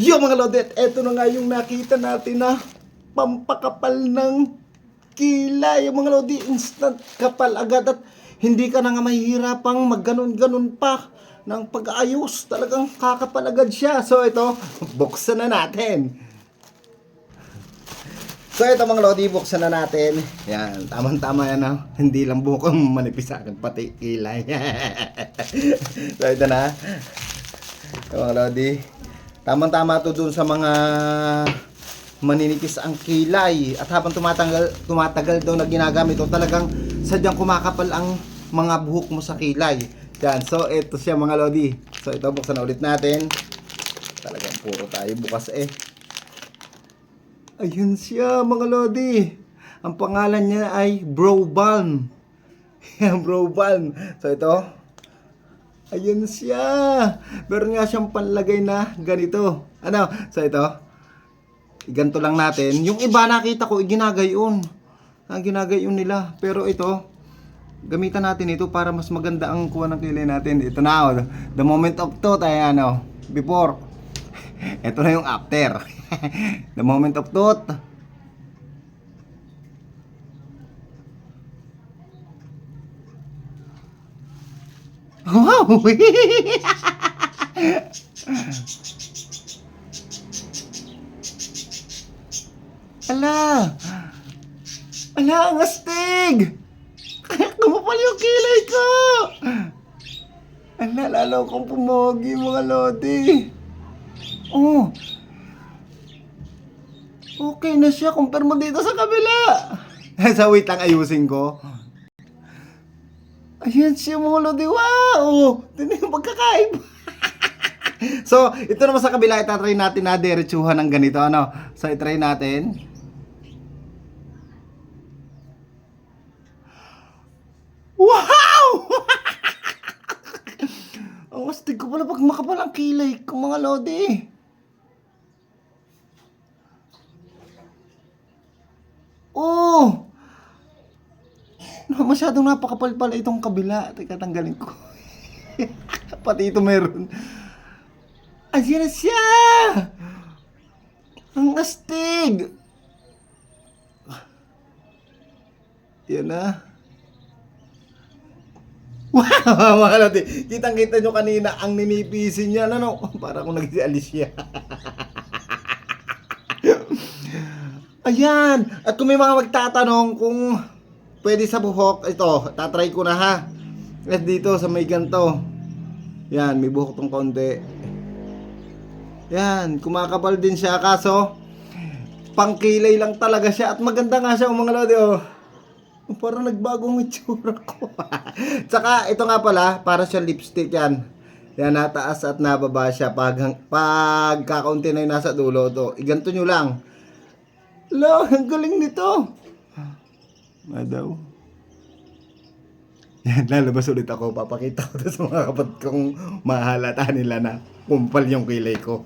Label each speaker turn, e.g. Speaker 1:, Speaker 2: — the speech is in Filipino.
Speaker 1: Yung mga Lodet, eto na nga yung nakita natin na pampakapal ng kilay. Yung mga Lodi, instant kapal agad at hindi ka na nga mahihirapang magganon-ganon pa ng pag-ayos. Talagang kakapal agad siya. So ito, buksan na natin. So ito mga Lodi, buksan na natin. Yan, tamang-tama yan ha. Hindi lang buhok ang manipis sa akin, pati kilay. So ito na. Ito mga Lodi. Tamang-tama to dun sa mga maninipis ang kilay. At habang tumatagal daw na ginagamit ito, talagang sadyang kumakapal ang mga buhok mo sa kilay. Yan, so ito siya mga Lodi. So ito, buksan na ulit natin. Talagang puro tayo bukas eh. Ayun siya mga Lodi. Ang pangalan niya ay Brow Balm. Yan, Brow Balm. So ito, ayun siya. Meron nga siyang panlagay na ganito. Ano? So ito, ganito lang natin. Yung iba nakita ko, ginagayon. Ginagayon nila. Pero ito, gamitan natin ito para mas maganda ang kuha ng kilay natin. Ito na, oh, the moment of truth ay ano, before. Ito na yung after. The moment of truth. Wow! Ala! Ala, ang astig! Kumapal yung kilay ko! Ala, lalo kong pumogi mga Lodi. Oh! Okay na siya, compare mo dito sa kabila. Sa wait lang, ayusin ko. Ayan siya mga Lodi, wow! Tignan yung pagkakaiba. So, ito naman sa kabila, itatry natin na diretsuhan ng ganito, ano? So, itry natin. Wow! Ang astig ko pala pag makapal ang kilay ko mga Lodi. Oh! Masyadong napakapal pala itong kabila. Teka, tanggalin ko. Pati ito meron. Ayan na siya! Ang astig! Yan na. Wow! Mga Lodi, kitang-kita nyo kanina ang ninipisin niya. Ano? Para akong nag-alis siya. Ayan! At kung may mga magtatanong kung pwede sa buhok, ito, tatry ko na ha. At dito sa may ganito. Yan, may buhok tong konti. Yan, kumakapal din siya. Kaso, pangkilay lang talaga siya. At maganda nga siya mga Lodi, oh. Parang nagbagong itsura ko. Tsaka, ito nga pala, para siya lipstick yan. Yan, nataas at nababa siya. Pag kakaunti na yung nasa dulo, to. Iganto nyo lang. Lo, ang galing nito. Daw. Yan, lalabas ulit ako. Papakita ko sa mga kapatid kong mahalata nila na kumpal yung kilay ko.